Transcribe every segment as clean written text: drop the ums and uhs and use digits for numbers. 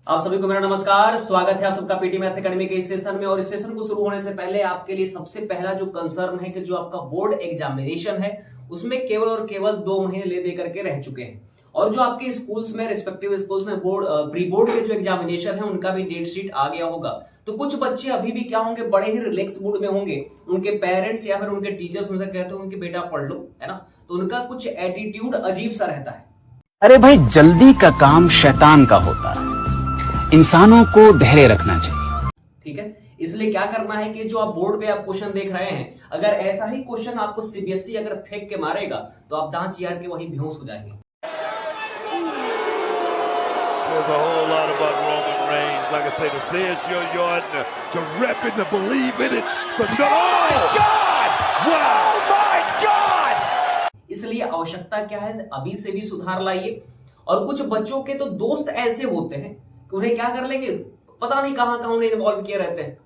आप सभी को मेरा नमस्कार। स्वागत है आप सबका पीटी मैथ्स एकेडमी के इस सेशन में। और इस सेशन को शुरू होने से पहले आपके लिए सबसे पहला जो कंसर्न है कि जो आपका बोर्ड एग्जामिनेशन है उसमें केवल और केवल 2 महीने ले दे करके रह चुके हैं। और जो आपके स्कूल्स में रिस्पेक्टिव स्कूल्स में बोर्ड प्री बोर्ड के जो एग्जामिनेशन है उनका भी डेट शीट आ गया होगा। तो कुछ बच्चे अभी भी क्या होंगे, बड़े ही रिलैक्स मूड में होंगे। उनके पेरेंट्स या फिर उनके टीचर्स उनसे कहते होंगे कि बेटा पढ़ लो, है ना। तो उनका कुछ एटीट्यूड अजीब सा रहता है। अरे भाई, जल्दी का काम शैतान का होता है, इंसानों को धैर्य रखना चाहिए। ठीक है, इसलिए क्या करना है कि जो आप बोर्ड पे आप क्वेश्चन देख रहे हैं, अगर ऐसा ही क्वेश्चन आपको सीबीएसई अगर फेंक के मारेगा तो आप दांत चियार के वही बेहोश हो जाएंगे। There's a whole lot about Roman Reigns. Like I say, to say it's your yard, to rep it, to believe in it. So no! Oh my God! Wow! Oh my God! इसलिए आवश्यकता क्या है, अभी से भी सुधार लाइए। और कुछ बच्चों के तो दोस्त ऐसे होते हैं कि उन्हें क्या कर लेंगे, पता नहीं कहां कहां उन्हें इन्वॉल्व किए रहते हैं।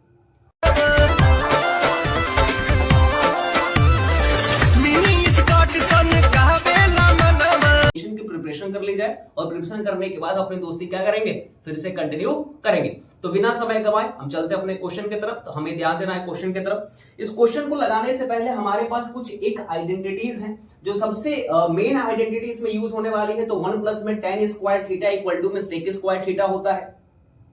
की प्रिपरेशन कर ली जाए और प्रिपरेशन करने के बाद अपनी दोस्ती क्या करेंगे, फिर से कंटिन्यू करेंगे। तो बिना समय गवाए हम चलते अपने क्वेश्चन की तरफ। तो हमें ध्यान देना है क्वेश्चन की तरफ। इस क्वेश्चन को लगाने से पहले हमारे पास कुछ एक आइडेंटिटीज हैं जो सबसे मेन आइडेंटिटीज में यूज होने वाली है। तो 1 प्लस में tan square theta equal to में sec स्क्वायर थीटा होता है।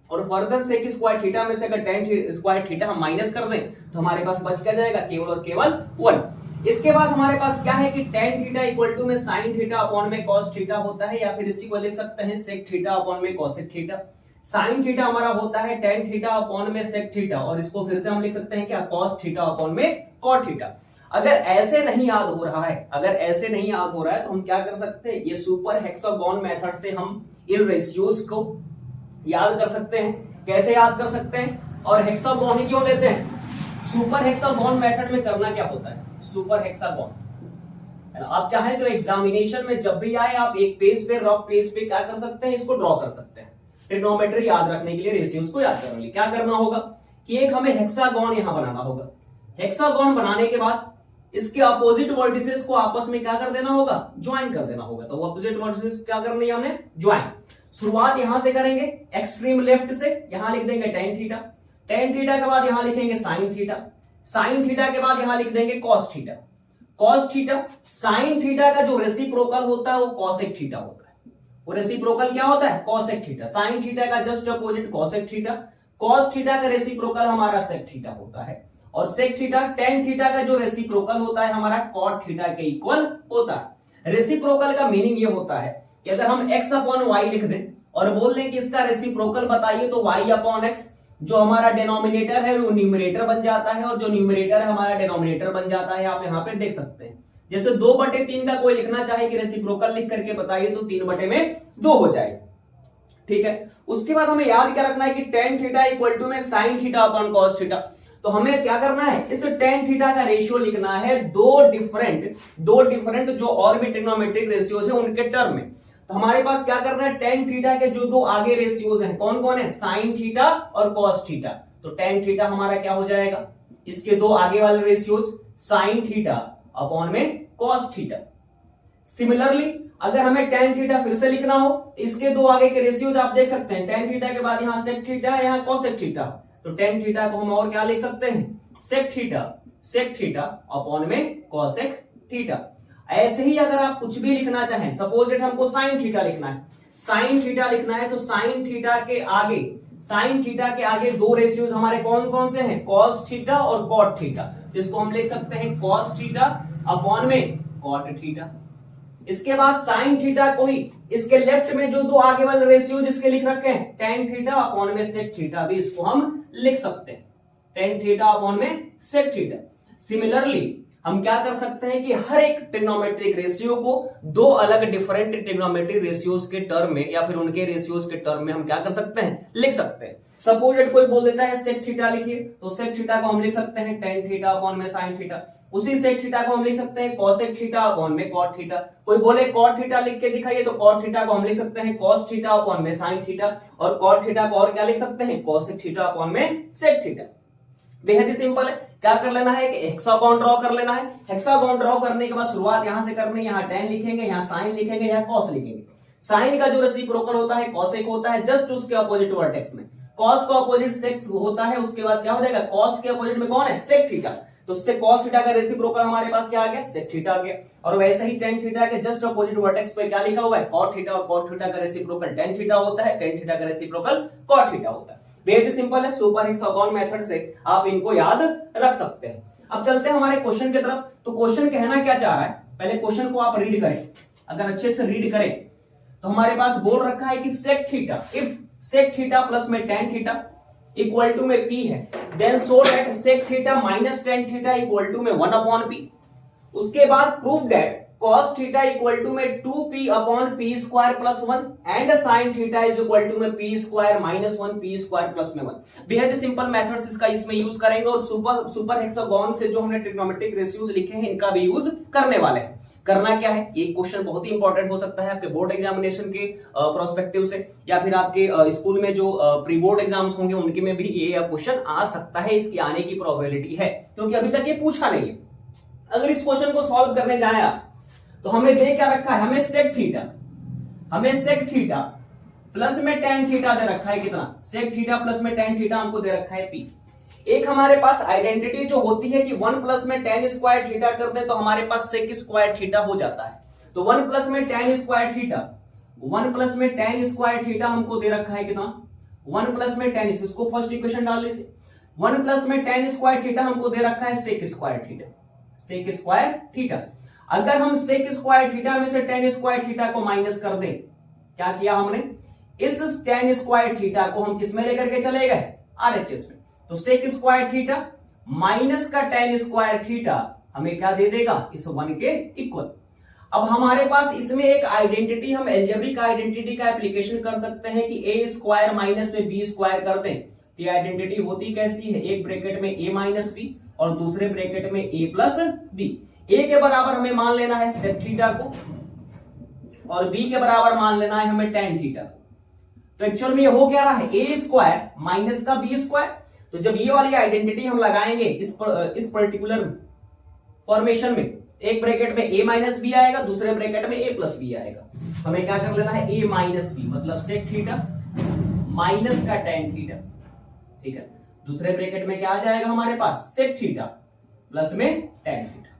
और फर्दर sec स्क्वायर थीटा में से अगर tan स्क्वायर थीटा हम माइनस कर दें तो हमारे पास बच क्या जाएगा, केवल और केवल 1। इसके बाद हमारे पास क्या है कि tan थीटा इक्वल टू में sin थीटा अपॉन में cos थीटा होता है, या फिर इसी को लिख सकते हैं sec थीटा अपॉन में cosec थीटा। sin थीटा हमारा होता है tan थीटा अपॉन में sec थीटा, और इसको फिर से हम लिख सकते हैं क्या, cos थीटा अपॉन में cot थीटा। अगर ऐसे नहीं याद हो रहा है, तो हम क्या कर सकते हैं, ये सुपर हेक्सागोन मेथड से हम इन रेशियोज को याद कर सकते हैं। कैसे याद कर सकते हैं, और हेक्सागोन ही क्यों लेते हैं, सुपर हेक्सागोन मेथड में करना क्या होता है, सुपर हेक्सागोन। आप चाहें तो एग्जामिनेशन में जब भी आए आप एक पेज पे, रफ पेज पे क्या कर सकते हैं, इसको ड्रॉ कर सकते हैं। ट्रिग्नोमेट्री याद रखने के लिए, रेशियोज को याद करने के लिए क्या करना होगा कि एक हमें हेक्सागोन यहां बनाना होगा। हेक्सागोन बनाने के बाद इसके अपोजिट वर्टिसेस को आपस में क्या कर देना होगा, ज्वाइन कर देना होगा। तो अपोजिट वर्टिसेस क्या करनी है हमने, ज्वाइन। शुरुआत यहां से करेंगे एक्सट्रीम लेफ्ट से, यहां लिख देंगे tan थीटा। tan थीटा के बाद यहां लिखेंगे sin थीटा। sin थीटा के बाद यहां लिख देंगे cos theta. cos theta, sin theta का जो रेसिप्रोकल होता है वो cosec थीटा होता है। वो रेसिप्रोकल क्या होता है, cosec थीटा। sin थीटा का just opposite cosec theta. cos theta का रेसिप्रोकल हमारा sec थीटा होता है। और sec थीटा, tan थीटा का जो रेसिप्रोकल होता है हमारा cot थीटा के इक्वल होता है। रेसिप्रोकल का मीनिंग ये होता है कि अगर हम x अपॉन y लिख दें और बोल दें कि इसका रेसिप्रोकल बताइए, तो y अपॉन x जो हमारा डिनोमिनेटर है वो न्यूमरेटर बन जाता है, और जो न्यूमरेटर है हमारा डिनोमिनेटर बन जाता है। आप यहाँ पे देख सकते हैं, जैसे 2/3 का कोई लिखना चाहे कि रेसिप्रोकल लिख करके बताइए तो 3/2 हो जाएगा। ठीक है, उसके बाद हमें याद क्या रखना है कि tan थीटा इक्वल टू में sin theta upon cos theta. तो हमें क्या करना है, इस tan थीटा का रेशियो लिखना है दो डिफरेंट जो और भी ट्रिग्नोमेट्रिक रेशियोज है उनके टर्म में। तो हमारे पास क्या करना है, tan थीटा के जो दो आगे रेशियोज हैं कौन कौन है, sin थीटा और cos थीटा। तो tan थीटा हमारा क्या हो जाएगा, इसके दो आगे वाले रेशियोज sin थीटा अपॉन में cos थीटा। सिमिलरली अगर हमें tan थीटा फिर से लिखना हो, इसके दो आगे के रेशियोज आप देख सकते हैं। tan थीटा के बाद यहाँ sec थीटा, यहाँ cosec थीटा। तो tan थीटा को हम और क्या लिख सकते हैं, sec थीटा अपॉन में cosec थीटा। ऐसे ही अगर आप कुछ भी लिखना चाहें, सपोज इट हमको sin थीटा लिखना है, तो sin थीटा के आगे दो रेशियोज हमारे कौन कौन से हैं, cos थीटा और cot थीटा। जिसको हम लिख सकते हैं cos थीटा अपॉन में cot थीटा। इसके बाद sin थीटा को ही इसके लेफ्ट में जो दो आगे वाले रेशियो जिसके लिख रखे हैं tan थीटा अपॉन में sec थीटा, भी इसको हम लिख सकते हैं tan थीटा अपॉन में sec थीटा। सिमिलरली हम क्या कर सकते हैं कि हर एक ट्रिग्नोमेट्रिक रेशियो को दो अलग डिफरेंट ट्रिग्नोमेट्रिक रेशियोज के टर्म में या फिर उनके रेशियोज के टर्म में हम क्या कर सकते हैं, लिख सकते हैं। सपोज इट कोई बोल देता है sec थीटा लिखिए, तो sec थीटा को हम लिख सकते हैं tan थीटा अपॉन में sin थीटा। उसी sec थीटा को हम लिख सकते हैं cosec थीटा अपॉन में cot थीटा। कोई बोले cot थीटा लिख के दिखाइए, तो cot थीटा को हम लिख सकते हैं cos थीटा अपॉन में sin थीटा, और cot थीटा को और क्या लिख सकते हैं, cosec थीटा अपॉन में sec थीटा। बेहद ही सिंपल है, क्या कर लेना है कि हेक्सागोन ड्रॉ कर लेना है। हेक्सागोन ड्रॉ करने के बाद शुरुआत यहां से करनी है, यहाँ tan लिखेंगे, यहाँ sin लिखेंगे, यहाँ cos लिखेंगे। साइन का जो रेसिप्रोकल होता है कॉसेक होता है, जस्ट उसके अपोजिट वर्टेक्स में। कॉस का अपोजिट सेक होता है, उसके बाद क्या हो जाएगा, कॉस के अपोजिट में कौन है, सेक थीटा, तो उससे कॉस थीटा का रेसिप्रोकल हमारे पास क्या आ गया, सेक थीटा आ गया। और वैसे ही टेन थीटा के जस्ट अपोजिट वर्टेक्स पे क्या लिखा हुआ है, कॉट थीटा, और कॉट थीटा का रेसिप्रोकल टेन थीटा होता है, टेन थीटा का रेसिप्रोकल कॉट थीटा होता है। बेहद सिंपल है, सुपर हेक्सागोन मेथड से आप इनको याद रख सकते हैं। अब चलते हैं हमारे क्वेश्चन की तरफ। तो क्वेश्चन कहना क्या चाह रहा है, पहले क्वेश्चन को आप रीड करें। अगर अच्छे से रीड करें तो हमारे पास बोल रखा है कि sec theta, if sec theta plus में टेन थीटा इक्वल टू में पी है, then so that sec theta minus tan theta equal to में 1 अपॉन पी। उसके बाद prove that cos theta equal to में 2p upon P square plus 1 and sine theta is equal to में P square minus 1 P square plus में 1। बेहद simple methods इसका इसमें use करेंगे, और सुपर हेक्सागोन से जो हमने ट्रिग्नोमेट्रिक रेशियोज लिखे हैं इनका भी यूज करने वाले हैं। करना क्या है, एक क्वेश्चन बहुत ही इंपॉर्टेंट हो सकता है आपके बोर्ड एग्जामिनेशन के प्रोस्पेक्टिव से, या फिर आपके स्कूल में जो प्री बोर्ड एग्जाम्स होंगे उनके में भी ये क्वेश्चन आ सकता है, इसकी आने की प्रोबेबिलिटी है, क्योंकि अभी तक ये पूछा नहीं है। अगर इस क्वेश्चन को सॉल्व करने जाए आप तो हमें दे क्या रखा है, हमें सेक थीटा प्लस में टेन थीटा दे रखा है, कितना, सेक थीटा प्लस में टेन थीटा हमको दे रखा है पी। एक हमारे पास आइडेंटिटी जो होती है कि 1 प्लस में टेन स्क्वायर थीटा कर दे तो हमारे पास सेक स्क्वायर थीटा हो जाता है। तो 1 प्लस में टेन स्क्वायर थीटा, 1 प्लस में टेन स्क्वायर थीटा हमको दे रखा है कितना, 1 प्लस में टेन, इसको फर्स्ट इक्वेशन डाल लीजिए। 1 प्लस में टेन स्क्वायर थीटा हमको दे रखा है sec square theta, sec square theta. अगर हम सेक स्क्वायर थीटा में से टेन स्क्वायर थीटा को माइनस कर दें, क्या किया हमने, इस टेन स्क्वायर थीटा को हम किस में लेकर के चले गए, आरएचएस में। तो सेक स्क्वायर थीटा माइनस का टेन स्क्वायर थीटा हमें क्या दे देगा, इस 1 के इक्वल। अब हमारे पास इसमें एक आइडेंटिटी, हम एल्जेब्रिक आइडेंटिटी का एप्लीकेशन कर सकते हैं कि ए स्क्वायर माइनस में बी स्क्वायर कर दें। ये आइडेंटिटी होती कैसी है, एक ब्रैकेट में ए माइनस बी और दूसरे ब्रैकेट में ए प्लस बी। ए के बराबर हमें मान लेना है सेक थीटा को, और बी के बराबर मान लेना है हमें टेन थीटा को। तो एक्चुअल में ये हो क्या रहा है, ए स्क्वायर माइनस का बी स्क्वायर। तो जब ये वाली आइडेंटिटी हम लगाएंगे इस पर्टिकुलर फॉर्मेशन में, एक ब्रैकेट में a माइनस बी आएगा, दूसरे ब्रैकेट में a प्लस बी आएगा। हमें क्या कर लेना है, a माइनस बी मतलब सेक थीटा माइनस का टेन थीटा, ठीक है। दूसरे ब्रैकेट में क्या आ जाएगा हमारे पास, सेक थीटा प्लस में tan theta,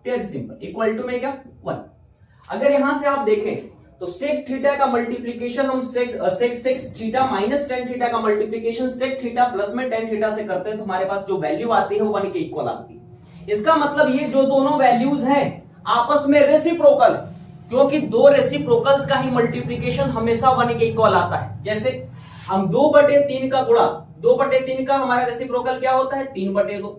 very simple, equal to में क्या 1। अगर यहां से आप देखें तो सेक थीटा का मल्टीप्लीकेशन हम sec theta minus tan theta का मल्टीप्लीकेशन सेक थीटा प्लस में टेन थीटा से करते हैं तो हमारे पास जो वैल्यू आती है वो 1 के इक्वल आती है। इसका मतलब ये जो दोनों वैल्यूज हैं आपस में रेसिप्रोकल, क्योंकि दो रेसिप्रोकल्स का ही मल्टीप्लीकेशन हमेशा 1 के इक्वल आता है। जैसे हम 2/3 का गुणा, 2/3 का हमारा रेसिप्रोकल क्या होता है, 3/2।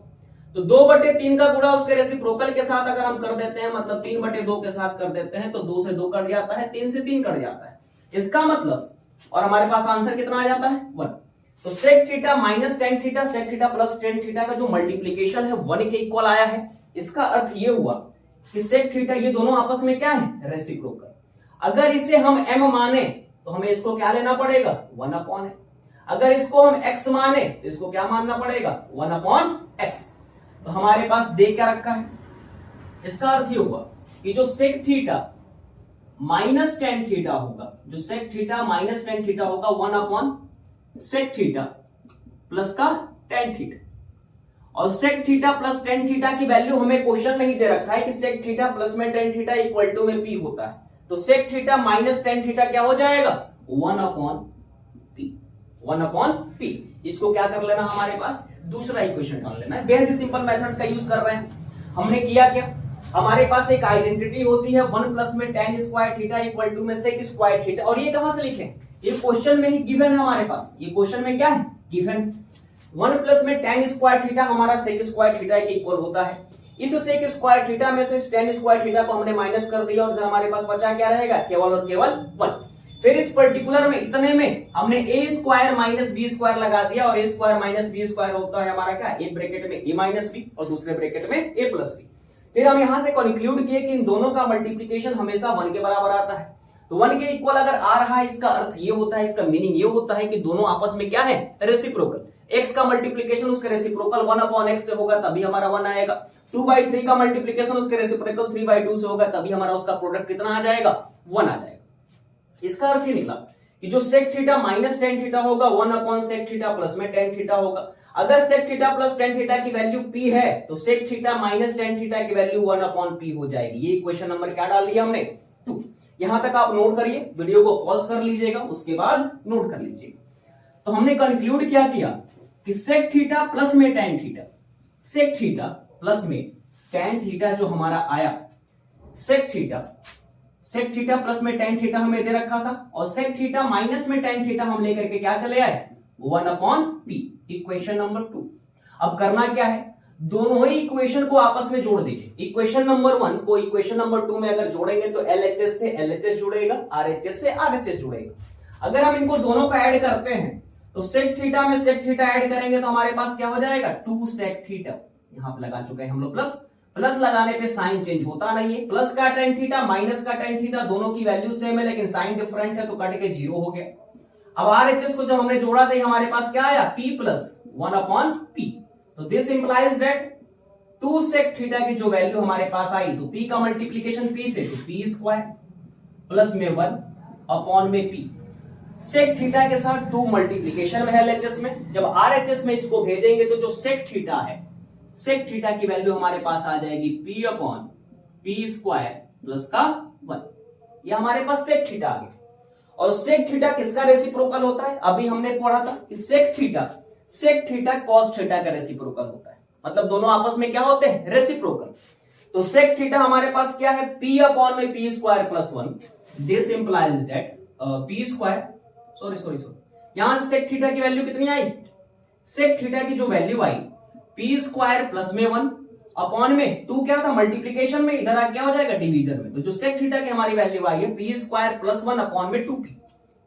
तो 2/3 का गुणा उसके रेसिप्रोकल के साथ अगर हम कर देते हैं, मतलब 3/2 के साथ कर देते हैं, तो 2 से 2 कट जाता है, 3 से 3 कट जाता है। इसका मतलब, और हमारे पास आंसर कितना आ जाता है 1। तो sec theta minus tan theta, sec theta plus tan theta का जो मल्टीप्लीकेशन है 1 के इक्वल आया है। इसका अर्थ ये हुआ कि सेक थीटा ये दोनों आपस में क्या है, रेसिप्रोकल। अगर इसे हम m माने तो हमें इसको क्या लेना पड़ेगा, 1 अपॉन है। अगर इसको हम x माने तो इसको क्या मानना पड़ेगा, 1 अपॉन x। तो हमारे पास दे क्या रखा है, इसका अर्थ ये हुआ कि जो sec theta minus tan theta होगा, जो sec theta minus tan theta होगा 1 अपॉन सेक थीटा प्लस का टेन थीटा। और sec theta plus tan theta की वैल्यू हमें क्वेश्चन में ही दे रखा है कि सेक थीटा प्लस में टेन थीटा इक्वल टू में पी होता है। तो sec theta minus tan theta क्या हो जाएगा, 1 अपॉन पी, 1 अपॉन पी। इसको क्या कर लेना, हमारे पास दूसरा इक्वेशन डाल लेना है। बेहद सिंपल मेथड्स का यूज कर रहे हैं। हमने किया क्या, हमारे पास एक आइडेंटिटी होती है 1 प्लस में tan square theta equal to में सेक स्क्वायर थीटा। और ये कहां से लिखे, ये क्वेश्चन में ही गिवन है हमारे पास। ये क्वेश्चन में क्या है, गिवन 1 प्लस में टेन स्क्वायर थीटा हमारा सेक स्क्वायर थीटा के इक्वल होता है। इस सेक स्क्वायर थीटा में से टेन स्क्वायर थीटा को हमने माइनस कर दिया और हमारे पास बचा क्या रहेगा, केवल और केवल 1। फिर इस पर्टिकुलर में इतने में हमने a square minus B square लगा दिया, और a square minus B square होता है हमारा क्या, एक ब्रैकेट में a माइनस बी और दूसरे ब्रैकेट में a प्लस बी। फिर हम यहां से कंक्लूड किए कि इन दोनों का मल्टीप्लीकेशन हमेशा 1 के बराबर आता है। तो 1 के इक्वल अगर आ रहा है, इसका अर्थ ये होता है, इसका मीनिंग ये होता है कि दोनों आपस में क्या है, रेसिप्रोकल। x का मल्टीप्लीकेशन उसके रेसिप्रोकल 1 अपॉन x से होगा तभी हमारा 1 आएगा। 2/3 का मल्टीप्लीकेशन उसके रेसिप्रोकल 3/2 से होगा तभी हमारा उसका प्रोडक्ट कितना आ जाएगा, 1 आ जाएगा। इसका अर्थ ही निकला कि जो sec theta minus tan theta होगा 1 सेक थीटा प्लस में टेन थीटा होगा। अगर sec theta plus tan theta की वैल्यू p है तो sec theta minus tan theta की वैल्यू 1/p हो जाएगी। ये इक्वेशन नंबर क्या डाल दिया हमने 2। यहां तक आप नोट करिए, वीडियो को पॉज कर लीजिएगा, उसके बाद नोट कर लीजिएगा। तो हमने कंक्लूड क्या किया कि सेक थीटा प्लस में tan theta, sec theta plus में टेन थीटा जो हमारा आया, सेक थीटा प्लस में टेन थीटा हमें दे रखा था और सेक थीटा माइनस में टेन थीटा हम लेकर के क्या चले आए 1/p, इक्वेशन नंबर 2। अब करना क्या है, दोनों ही इक्वेशन को आपस में जोड़ दीजिए। इक्वेशन नंबर 1 को इक्वेशन नंबर 2 में अगर जोड़ेंगे तो LHS से LHS जुड़ेगा, RHS से RHS जुड़ेगा। अगर हम इनको दोनों को ऐड करते हैं तो सेक थीटा में सेक थीटा ऐड करेंगे तो हमारे पास क्या हो जाएगा 2 सेक थीटा। यहां पर लगा चुके हैं हम लोग प्लस, प्लस लगाने पे साइन चेंज होता नहीं है। प्लस का टेन थीटा माइनस का टेन थीटा दोनों की वैल्यू सेम है लेकिन साइन डिफरेंट है तो कट के 0 हो गया। अब RHS को जब हमने जोड़ा था हमारे पास क्या आया p प्लस 1/p। तो this implies that 2 sec theta की जो वैल्यू हमारे पास आई तो p का मल्टीप्लीकेशन p से तो p स्क्वायर प्लस में 1/p। सेक थीटा के साथ 2 मल्टीप्लीकेशन में LHS में, जब RHS में इसको भेजेंगे तो जो सेक थीटा है, सेक थीटा की वैल्यू हमारे पास आ जाएगी p/p स्क्वायर प्लस का 1। ये हमारे पास सेक थीटा आ गया। और सेक थीटा किसका रेसिप्रोकल होता है, अभी हमने पढ़ा था कि सेक थीटा कॉस थीटा का रेसिप्रोकल होता है। मतलब दोनों आपस में क्या होते हैं रेसिप्रोकल। तो सेक थीटा हमारे पास क्या है p/p square plus 1। This implies that p square sorry यहां से सेक थीटा की वैल्यू कितनी आई, सेक थीटा की जो वैल्यू आई p स्क्वायर प्लस में 1 अपॉन में 2 क्या था मल्टीप्लीकेशन में, इधर आ क्या हो जाएगा डिवीजन में। तो जो सेक थीटा की हमारी वैल्यू आई है p स्क्वायर प्लस 1 अपॉन में 2p।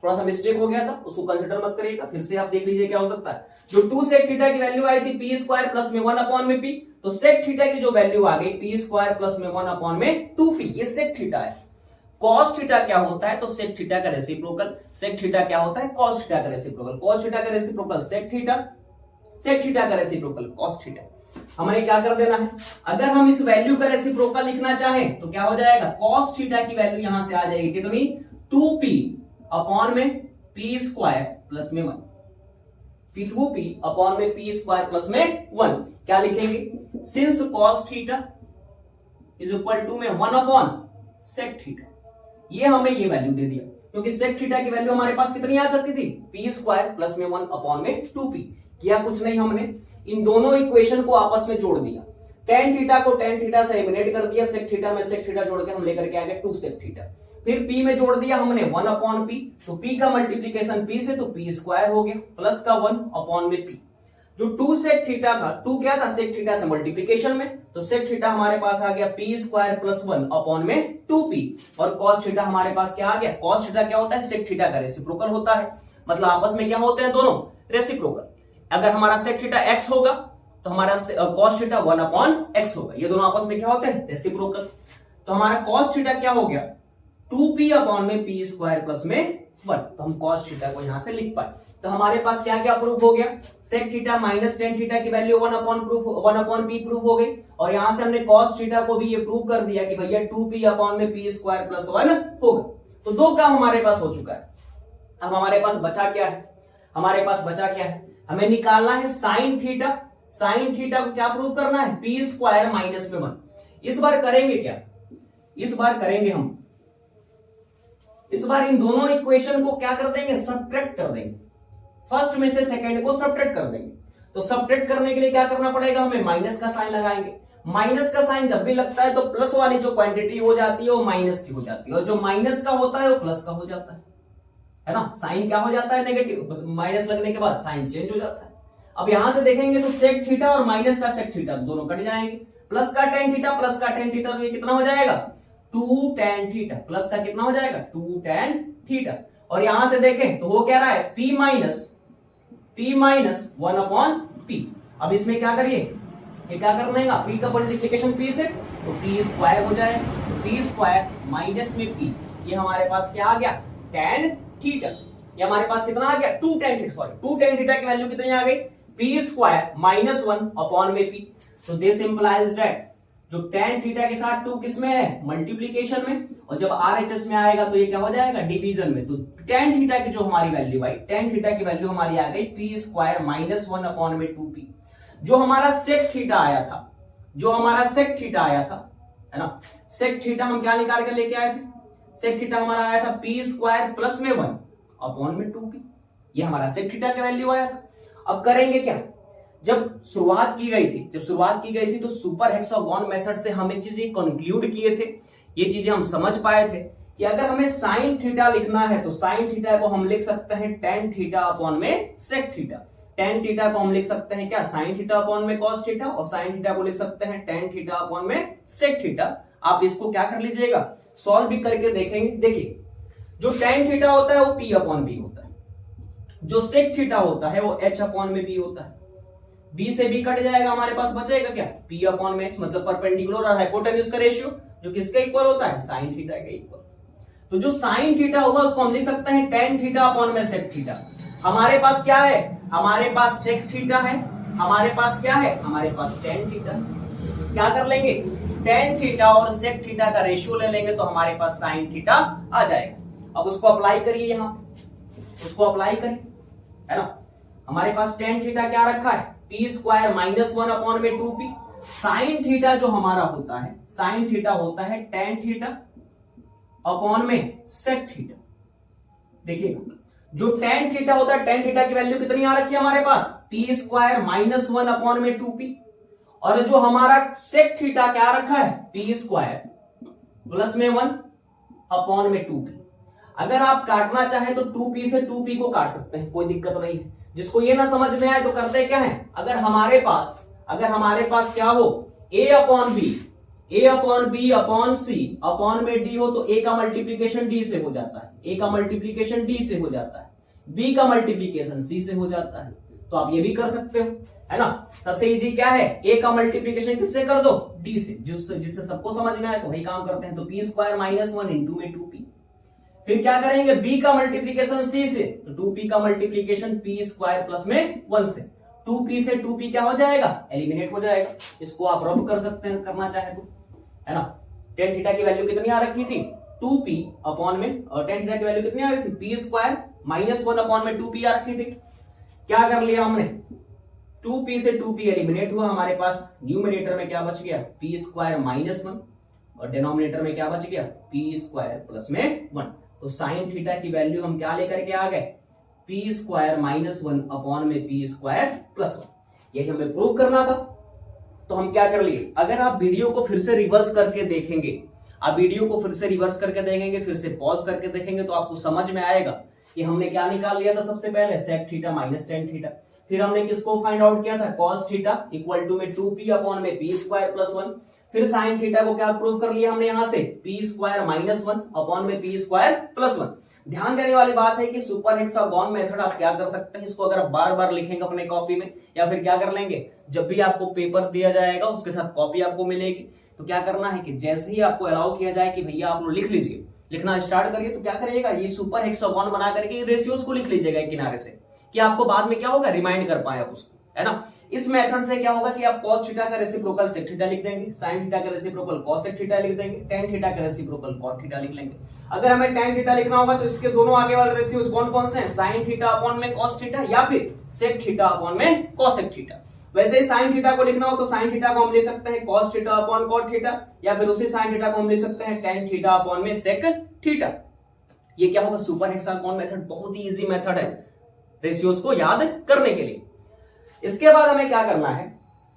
थोड़ा सा मिस्टेक हो गया था, उसको कंसीडर मत करिएगा, फिर से आप देख लीजिए क्या हो सकता है। जो 2 सेक थीटा की वैल्यू आई थी p स्क्वायर प्लस में 1 अपॉन में p, तो सेक थीटा की जो वैल्यू आ गई p स्क्वायर प्लस में 1 अपॉन में 2p। ये सेक थीटा है। कॉस थीटा क्या होता है तो सेक थीटा का रेसिप्रोकल। सेक थीटा क्या होता है कॉस थीटा का रेसिप्रोकल। कॉस थीटा का reciprocal sec theta, sec theta का रेसिप्रोकल कॉस थीटा। हमें क्या कर देना है, अगर हम इस वैल्यू का रेसिप्रोकल लिखना चाहें तो क्या हो जाएगा कॉस थीटा की वैल्यू यहां से आ जाएगी कितनी 2p अपॉन में p स्क्वायर प्लस में 1। 2p अपॉन में p स्क्वायर प्लस में 1। क्या लिखेंगे, since cos theta is equal to में 1 अपॉन सेक थीटा। ये हमें ये वैल्यू दे दिया क्योंकि सेक थीटा की वैल्यू हमारे पास कितनी आ सकती थी p स्क्वायर प्लस में 1 अपॉन में 2p। किया कुछ नहीं, हमने इन दोनों इक्वेशन को आपस में जोड़ दिया। टेन थीटा को टेन थीटा से एलिमिनेट कर दिया, सेक थीटा में सेक थीटा जोड़ के हम लेकर के आ गए 2 सेक थीटा। फिर p में जोड़ दिया हमने 1/p, तो p का मल्टीप्लीकेशन p से तो p स्क्वायर हो गया प्लस का 1/p। जो 2 सेक थीटा था, 2 क्या था सेक थीटा से मल्टीप्लीकेशन में, तो सेक थीटा हमारे पास आ गया p स्क्वायर प्लस 1/2p। और कॉस थीटा हमारे पास क्या आ गया, कॉस थीटा क्या होता है सेक थीटा का रेसिप्रोकल होता है। मतलब आपस में क्या होते हैं दोनों रेसिप्रोकल। अगर हमारा सेक थीटा x होगा तो हमारा कॉस थीटा 1/x होगा। ये दोनों आपस में क्या होते हैं रेसिप्रोकल। तो हमारा कॉस थीटा क्या हो गया 2p अपॉन में p स्क्वायर प्लस में 1। तो हम कॉस थीटा को यहां से लिख पाए। तो हमारे पास क्या क्या प्रूफ हो गया, sec theta minus tan theta की वैल्यू 1/p प्रूफ हो गई। और यहां से हमने कॉस थीटा को भी ये प्रूव कर दिया कि भैया 2p अपॉन में p स्क्वायर प्लस 1 होगा। तो 2 काम हमारे पास हो चुका है। अब हमारे पास बचा क्या है, हमारे पास बचा क्या है, हमें निकालना है साइन थीटा। साइन थीटा को क्या प्रूव करना है p स्क्वायर माइनस में 1। इस बार करेंगे क्या, इस बार करेंगे हम, इस बार इन दोनों इक्वेशन को क्या कर देंगे सब्ट्रैक्ट कर देंगे। फर्स्ट में से सेकंड को सब्ट्रैक्ट कर देंगे। तो सब्ट्रैक्ट करने के लिए क्या करना पड़ेगा, हमें माइनस का साइन लगाएंगे। माइनस का साइन जब भी लगता है तो प्लस वाली जो क्वांटिटी हो जाती है वो माइनस की हो जाती है, और जो माइनस का होता है वो प्लस का हो जाता है ना। साइन क्या हो जाता है नेगेटिव, माइनस लगने के बाद साइन चेंज हो जाता है। अब यहां से देखेंगे तो सेक थीटा और माइनस का सेक थीटा दोनों कट जाएंगे। प्लस का टेन थीटा प्लस का टेन थीटा, तो ये कितना हो जाएगा 2 tan थीटा, प्लस का कितना हो जाएगा 2 tan थीटा। और यहां से देखें तो हो क्या रहा है p माइनस 1/p। अब इसमें क्या करिए, ये क्या करना है p का मल्टीप्लीकेशन p से तो p स्क्वायर हो जाए, तो p स्क्वायर माइनस में p, ये हमारे पास क्या आ गया tan थीटा। ये हमारे पास कितना आ गया 2 tan थीटा की वैल्यू कितनी आ गई p स्क्वायर माइनस 1/p। तो दिस इंप्लाइज दैट जो tan थीटा के साथ 2 किस में है, मल्टीप्लीकेशन में, और जब RHS में आएगा तो ये क्या हो जाएगा, डिवीजन में। तो tan थीटा की जो हमारी वैल्यू भाई, tan थीटा की वैल्यू हमारी आ गई p स्क्वायर माइनस 1 अपॉन में 2p। जो हमारा सेक थीटा आया था, जो हमारा सेक थीटा आया था, है ना, सेक थीटा हम क्या निकाल कर लेके आए थे, सेक थीटा हमारा आया था p स्क्वायर प्लस में 1 अपॉन में 2p। ये हमारा सेक थीटा का वैल्यू आया था। अब करेंगे क्या, जब शुरुआत की गई थी तो सुपर हेक्सागोन मेथड से हम एक चीज कंक्लूड किए थे, ये चीजें हम समझ पाए थे कि अगर हमें साइन थीटा लिखना है तो साइन थीटा को हम लिख सकते हैं tan थीटा अपॉन में सेक थीटा। tan थीटा को हम लिख सकते हैं क्या, साइन थीटा अपॉन में cos थीटा, और साइन थीटा को लिख सकते हैं tan थीटा अपॉन में सेक थीटा। आप इसको क्या कर लीजिएगा, सॉल्व भी करके देखेंगे। देखिए जो tan थीटा होता है वो p अपॉन b होता है, जो सेक थीटा होता है वो h अपॉन में b होता है। b से b कट जाएगा, हमारे पास बचेगा क्या, p अपॉन में h, मतलब परपेंडिकुलर और हाइपोटेन्यूज का रेशियो जो किसके इक्वल होता है, साइन थीटा के इक्वल। तो जो साइन थीटा होगा उसको हम लिख सकते हैं tan थीटा अपॉन में सेक थीटा। हमारे पास क्या है, हमारे पास सेक थीटा है, हमारे पास क्या है, हमारे पास tan थीटा। क्या कर लेंगे, tan थीटा और सेक थीटा का रेशियो ले लेंगे तो हमारे पास साइन थीटा आ जाएगा। अब उसको अप्लाई करिए, यहाँ उसको अप्लाई करिए, है ना। हमारे पास tan थीटा क्या रखा है, p स्क्वायर माइनस 1 अपॉन में 2p। साइन थीटा जो हमारा होता है, साइन थीटा होता है tan थीटा अपॉन में सेक थीटा। देखिएगा जो tan थीटा होता है, tan थीटा की वैल्यू कितनी आ रखी है हमारे पास, p स्क्वायर माइनस 1 अपॉन में 2p, और जो हमारा सेक थीटा क्या रखा है, p स्क्वायर प्लस में 1 अपॉन में 2p। अगर आप काटना चाहें तो 2p से 2p को काट सकते हैं, कोई दिक्कत नहीं है। जिसको ये ना समझ में आए तो करते क्या है, अगर हमारे पास क्या हो, a upon b upon c upon में d हो तो a का मल्टीप्लीकेशन d से हो जाता है, a का मल्टीप्लीकेशन d से हो जाता है, b का मल्टीप्लीकेशन c से हो जाता है। तो आप ये भी कर सकते हो, है ना। सबसे इजी क्या है, a का मल्टीप्लीकेशन किससे कर दो, d से, जिससे सबको समझ में आए तो वही काम करते हैं। तो p स्क्वायर माइनस 1 इंटू में 2p। फिर क्या करेंगे, b का मल्टीप्लीकेशन c से, तो 2p का मल्टीप्लीकेशन p स्क्वायर प्लस में 1 से, 2p से 2p क्या हो जाएगा, एलिमिनेट हो जाएगा। इसको आप रब कर सकते हैं करना चाहे तो, है ना। tan थीटा की वैल्यू कितनी आ रखी थी, 2p अपॉन में, और tan थीटा की वैल्यू कितनी आ रही थी, p स्क्वायर माइनस 1 अपॉन में 2p आ रखी थी। क्या कर लिया हमने, 2p से 2p एलिमिनेट हुआ, हमारे पास न्यूमरेटर में क्या बच गया, p स्क्वायर माइनस 1, और डिनोमिनेटर में क्या बच गया, p स्क्वायर प्लस में 1। तो साइन थीटा की वैल्यू हम क्या लेकर के आ गए, p स्क्वायर माइनस 1 अपॉन में p स्क्वायर प्लस 1। यही हमें प्रूव करना था। तो हम क्या कर लिए, अगर आप वीडियो को फिर से रिवर्स करके देखेंगे, फिर से पॉज करके देखेंगे तो आपको समझ में आएगा कि हमने क्या निकाल लिया था। सबसे पहले sec theta minus tan theta, फिर हमने किसको फाइंड आउट किया था, cos थीटा इक्वल टू में 2p अपॉन में p स्क्वायर प्लस 1। फिर साइन थीटा को क्या प्रूव कर लिया हमने यहाँ से, p स्क्वायर माइनस 1 अपॉन में p स्क्वायर प्लस 1। ध्यान देने वाली बात है कि सुपर हेक्सागोन मेथड आप क्या कर सकते हैं, इसको अगर आप बार बार लिखेंगे अपने कॉपी में, या फिर क्या कर लेंगे, जब भी आपको पेपर दिया जाएगा उसके साथ कॉपी आपको मिलेगी, तो क्या करना है कि जैसे ही आपको अलाउ किया जाए कि भैया आप लोग लिख लीजिए, लिखना स्टार्ट करिए, तो क्या करिएगा, ये सुपर हेक्सागोन बना करके रेशियोज को लिख लीजिएगा किनारे से, कि आपको बाद में क्या होगा, रिमाइंड कर पाए आप उसको, है ना। इस मेथड से क्या होगा कि आप cos थीटा का रेसिप्रोकल sec थीटा लिख देंगे, sin थीटा का रेसिप्रोकल cos sec थीटा लिख देंगे, tan थीटा का रेसिप्रोकल cot थीटा लिख लेंगे। अगर हमें tan थीटा लिखना होगा तो इसके दोनों आगे वाले रेशियोज कौन कौन से हैं, sin थीटा अपॉन में cos थीटा या फिर sec थीटा अपॉन में cos sec थीटा। वैसे ही sin थीटा को लिखना हो तो sin थीटा को हम ले सकते हैं cos theta upon cot theta, या फिर उसी sin थीटा को हम ले सकते हैं tan थीटा अपॉन में sec थीटा। ये क्या होगा, सुपर हेक्सागोन मेथड बहुत ही इजी मेथड है रेशियोज को याद करने के लिए। इसके बाद हमें क्या करना है,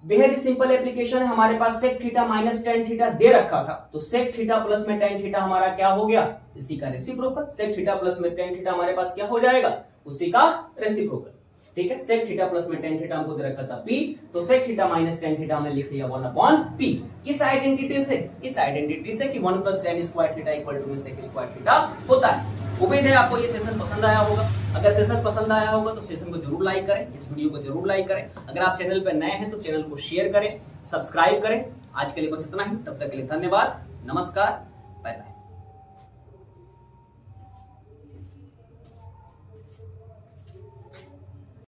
बेहद ही सिंपल एप्लीकेशन है। हमारे पास sec theta minus tan theta दे रखा था, तो सेक थीटा प्लस में tan थीटा हमारा क्या हो गया, इसी का रेसिप्रोकल। सेक थीटा प्लस में tan थीटा हमारे पास क्या हो जाएगा, उसी का रेसिप्रोकल। ठीक है, सेक थीटा प्लस में tan थीटा हमको दे रखा था p, तो sec theta minus tan theta हमने लिख लिया 1 अपॉन p। किस आइडेंटिटी से, इस आइडेंटिटी से कि 1 plus tan square theta equal to sec square theta होता है। उम्मीद है आपको ये सेशन पसंद आया होगा। अगर सेशन पसंद आया होगा तो सेशन को जरूर लाइक करें, इस वीडियो को जरूर लाइक करें। अगर आप चैनल पर नए हैं तो चैनल को शेयर करें, सब्सक्राइब करें। आज के लिए बस इतना ही, तब तक के लिए धन्यवाद, नमस्कार, बाय बाय।